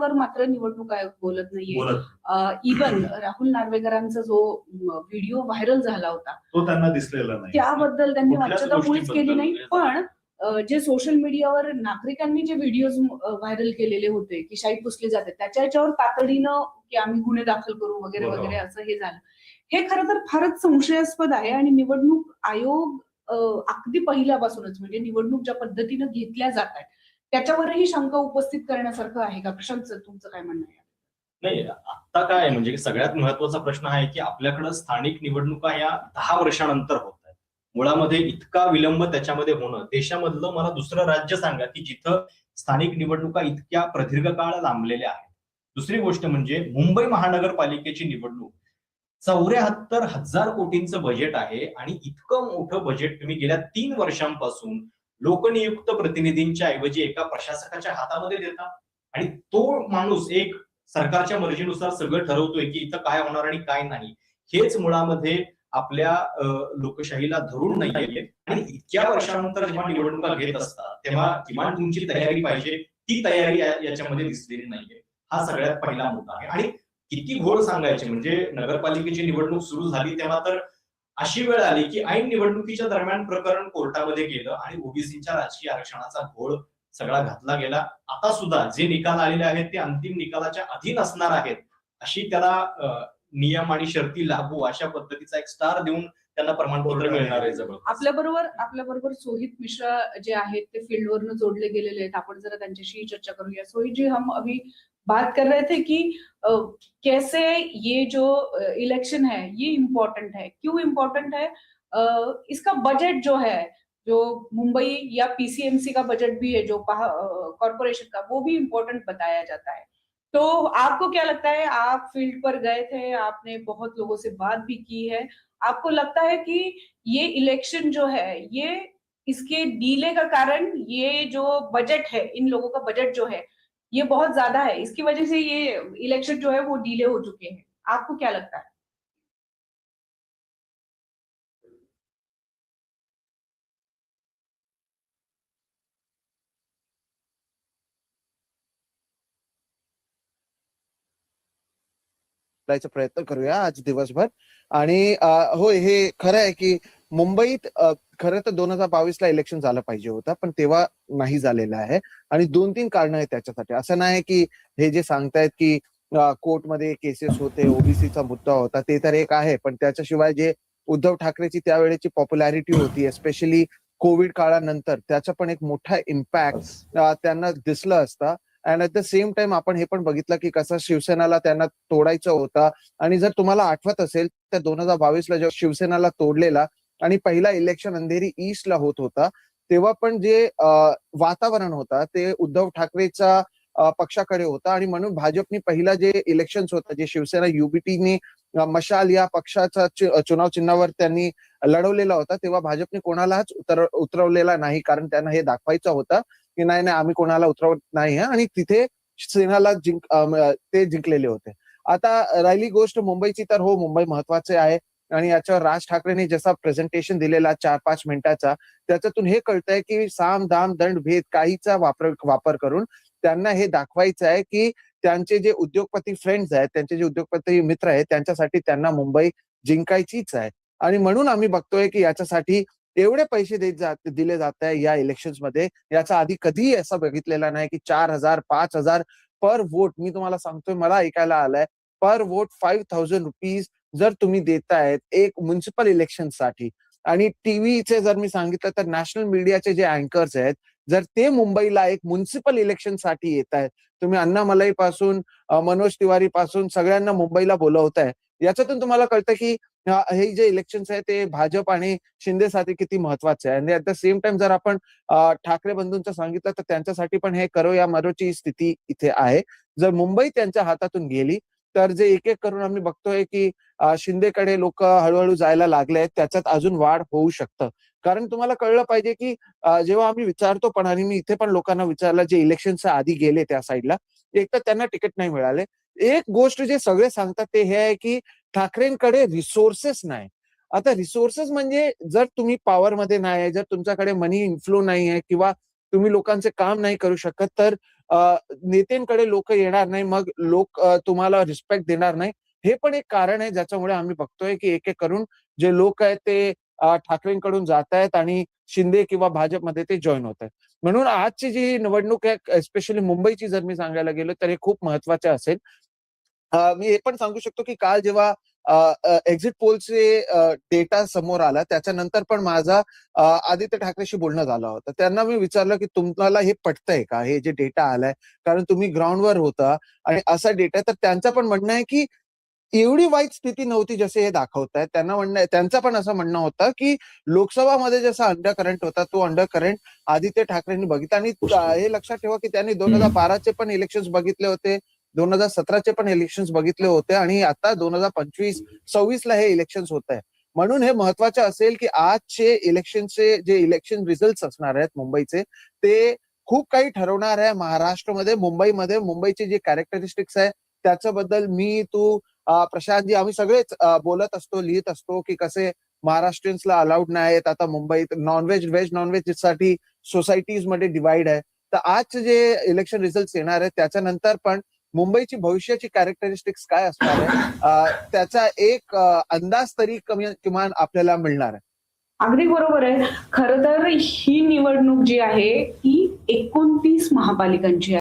वर मात्र निवडणूक आयोग बोलत नाहीये. बोलत इवन राहुल नार्वेकरांचा जो व्हिडिओ व्हायरल झाला होता तो त्यांना दिसलेला नाही, त्याबद्दल त्यांनी कुठल्याच वाच्यता मुळीच केली नाही. गोष्टीबद्दल पण जे सोशल मीडियावर नागरिकांनी जे व्हिडिओज व्हायरल केलेले होते की शाही पुसले जाते त्याच्या याच्यावर तातडीनं की आम्ही गुन्हे दाखल करू वगैरे वगैरे असं हे झालं. हे खरं तर फारच संशयास्पद आहे आणि निवडणूक आयोग अगदी पहिल्यापासूनच म्हणजे निवडणूक ज्या पद्धतीनं घेतल्या जात आहेत त्याच्यावरही शंका उपस्थित करण्यासारखं आहे का? प्रशांत सर, तुमचं काय म्हणणं आहे? नाही, आता काय म्हणजे सगळ्यात महत्वाचा प्रश्न आहे की आपल्याकडे स्थानिक निवडणुका या 10 वर्षानंतर होत आहेत. मुळामध्ये इतका विलंब त्याच्यामध्ये होणं, देशामधलं मला दुसरं राज्य सांगा की जिथं स्थानिक निवडणुका इतक्या प्रदीर्घ काळ लांबलेल्या आहेत. दुसरी गोष्ट म्हणजे मुंबई महानगरपालिकेची निवडणूक 74,000 कोटींचं बजेट आहे आणि इतकं मोठं बजेट तुम्ही गेल्या 3 वर्षांपासून लोकनियुक्त प्रतिनिधींच्या ऐवजी एका प्रशासकाच्या हातामध्ये देता आणि तो माणूस एक सरकारच्या मर्जीनुसार सगळं ठरवतोय की इथं काय होणार आणि काय नाही. हेच मुळामध्ये आपल्या लोकशाहीला धरून नाहीये आणि इतक्या वर्षानंतर जेव्हा निवडणुका घेत असतात तेव्हा किमान तुमची तयारी पाहिजे, ती तयारी याच्यामध्ये दिसलेली नाहीये. हा सगळ्यात पहिला मुद्दा आहे. आणि किती घोळ सांगायचे म्हणजे नगरपालिकेची निवडणूक सुरू झाली तेव्हा तर अशी वेळ आली की ऐन निवडणुकीच्या दरम्यान प्रकरण कोर्टामध्ये गेलं आणि ओबीसीच्या राजकीय आरक्षणाचा घोळ सगळा घातला गेला. आता सुद्धा जे निकाल आलेले आहेत ते अंतिम निकालाच्या अधीन असणार आहेत अशी त्याला नियम आणि शर्ती लागू अशा पद्धतीचा एक स्टार देऊन त्यांना प्रमाणपत्र मिळणार आहे. जवळ आपल्या बरोबर सोहित मिश्रा जे आहेत ते फील्डवरनं जोडले गेलेले आहेत. आपण जरा त्यांच्याशी चर्चा करूया. सोहित जी, हम अभी बात कर रहे थे कि कैसे ये जो इलेक्शन है ये इम्पोर्टेंट है, क्यों इम्पोर्टेंट है? इसका बजट जो है, जो मुंबई या पीसीएमसी का बजट भी है, जो कॉर्पोरेशन का, वो भी इम्पोर्टेंट बताया जाता है. तो आपको क्या लगता है? आप फील्ड पर गए थे, आपने बहुत लोगों से बात भी की है. आपको लगता है कि ये इलेक्शन जो है ये इसके डीले का कारण ये जो बजट है, इन लोगों का बजट जो है ये बहुत ज्यादा है, इसकी वजह से ये इलेक्शन जो है वो डिले हो चुके हैं? आपको क्या लगता है? प्रयत्न करूया आज दिवसभर. आणि होय, हे खरं आहे की मुंबईत खरं तर 2022ला इलेक्शन झालं पाहिजे होतं, पण तेव्हा नाही झालेलं आहे. आणि 2-3 कारणं आहेत त्याच्यासाठी. असं नाही की हे जे सांगतायत की कोर्टमध्ये केसेस होते, ओबीसीचा मुद्दा होता, ते तर एक आहे. पण त्याच्याशिवाय जे उद्धव ठाकरेची त्यावेळेची पॉप्युलॅरिटी होती, एस्पेशली कोविड काळानंतर, त्याचा पण एक मोठा इम्पॅक्ट त्यांना दिसलं असता. And at the same time आपण हे पण बघितलं की कसं शिवसेनाला त्यांना तोडायचं होतं. आणि जर तुम्हाला आठवत असेल तर 2022ला जेव्हा शिवसेनाला तोडलेला आणि पहिला इलेक्शन अंधेरी ईस्टला होत होता, तेव्हा पण जे वातावरण होता ते उद्धव ठाकरेचा पक्षाकडे होता. आणि म्हणून भाजपने पहिला जे इलेक्शन्स होता, जे शिवसेना युबीटीने मशाल या पक्षाचा चुनाव चिन्हावर त्यांनी लढवलेला होता, तेव्हा भाजपने कोणालाच उतरवलेला नाही. कारण त्यांना हे दाखवायचं होतं की नाही आम्ही कोणाला उतरवत नाही. आणि तिथे सेनाला ते जिंकलेले होते. आता राहिली गोष्ट मुंबईची, तर हो, मुंबई महत्वाचे आहे. आणि याच्यावर राज ठाकरेंनी जसा प्रेझेंटेशन दिलेला 4-5 मिनिटाचा, त्याच्यातून हे कळतंय की साम दाम दंड भेद काहीचा वापर करून त्यांना हे दाखवायचं आहे की त्यांचे जे उद्योगपती फ्रेंड्स आहेत, त्यांचे जे उद्योगपती मित्र आहेत, त्यांच्यासाठी त्यांना मुंबई जिंकायचीच आहे. आणि म्हणून आम्ही बघतोय की याच्यासाठी एवढे पैसे दिले जात आहे या इलेक्शन्स मध्ये. याचा आधी कधीही असं बघितलेला नाही की 4,000, 5,000 पर वोट. मी तुम्हाला सांगतोय, मला ऐकायला आलंय पर वोट 5,000 रुपीज जर तुम्ही देतायत एक म्युन्सिपल इलेक्शन साठी. आणि टीव्हीचे जर मी सांगितलं तर नॅशनल मीडियाचे जे अँकर्स आहेत, जर ते मुंबईला एक म्युन्सिपल इलेक्शन साठी येत आहेत, तुम्ही अण्णामलई पासून मनोज तिवारी पासून सगळ्यांना मुंबईला बोलवताय, याच्यातून तुम्हाला कळतं की हे जे इलेक्शन्स आहे ते भाजप आणि शिंदेसाठी किती महत्वाचे आहे. आणि ऍट द सेम टाइम जर आपण ठाकरे बंधूंचं सांगितलं तर त्यांच्यासाठी पण हे करो या मरोची स्थिती इथे आहे. जर मुंबई त्यांच्या हातातून गेली तर जे एक एक करून आम्ही बघतोय की शिंदेकडे लोक हळूहळू जायला लागले आहेत, त्याच्यात अजून वाढ होऊ शकतं. कारण तुम्हाला कळलं पाहिजे की जेव्हा आम्ही विचारतो पण, आणि मी इथे पण लोकांना विचारलं जे इलेक्शनच्या आधी गेले त्या साईडला, एक तर त्यांना तिकीट नाही मिळाले. एक गोष्ट जे सगळे सांगतात ते हे आहे की ठाकरेंकडे रिसोर्सेस नाही. आता रिसोर्सेस म्हणजे जर तुम्ही पॉवरमध्ये नाही आहे, जर तुमच्याकडे मनी इन्फ्लो नाही आहे, किंवा तुम्ही लोकांचे काम नाही करू शकत, तर नेत्यांकडे लोक येणार नाही, मग लोक तुम्हाला रिस्पेक्ट देणार नाही. हे पण एक कारण आहे ज्याच्यामुळे आम्ही बघतोय की एक एक करून जे लोक आहेत ते ठाकरेंकडून जात आहेत आणि शिंदे किंवा भाजपमध्ये ते जॉईन होत आहेत. म्हणून आजची जी निवडणूक आहे, एस्पेशली मुंबईची जर मी सांगायला गेलो तर हे खूप महत्वाचे असेल. मी हे पण सांगू शकतो की काल जेव्हा एक्झिट पोलचे डेटा समोर आला त्याच्यानंतर पण माझा आदित्य ठाकरेशी बोलणं झालं होतं. त्यांना मी विचारलं की तुम्हाला हे पटतंय का, हे जे डेटा आलाय, कारण तुम्ही ग्राउंडवर होता आणि असा डेटा. तर त्यांचं पण म्हणणं आहे की एवढी वाईट स्थिती नव्हती जसे हे दाखवतायत. त्यांचं पण असं म्हणणं होतं की लोकसभामध्ये जसा अंडर करंट होता तो अंडर करंट आदित्य ठाकरेंनी बघितला. आणि हे लक्षात ठेवा की त्यांनी 2012चे पण इलेक्शन्स बघितले होते, 2017चे पण इलेक्शन्स बघितले होते आणि आता 2025-26 ला हे इलेक्शन्स होत आहे. म्हणून हे महत्वाचं असेल की आजचे इलेक्शनचे जे इलेक्शन रिझल्ट असणार आहेत मुंबईचे, ते खूप काही ठरवणार आहे महाराष्ट्रामध्ये, मुंबईमध्ये. मुंबईची जी कॅरेक्टरिस्टिक्स आहे त्याच्याबद्दल मी, तू, प्रशांतजी, आम्ही सगळेच बोलत असतो, लिहित असतो की कसे महाराष्ट्रीयन्सला अलाउड नाही आहेत आता मुंबईत. व्हेज नॉनव्हेज साठी सोसायटीज मध्ये डिवाइड आहे. तर आजचे जे इलेक्शन रिझल्ट येणार आहेत त्याच्यानंतर पण मुंबईची भविष्याची कॅरेक्टरिस्टिक्स काय असणार आहे त्याचा एक अंदाज तरी किमान आपल्याला मिळणार आहे. अगदी बरोबर आहे. खरं तर ही निवडणूक जी आहे ती 29 महापालिकांची आहे.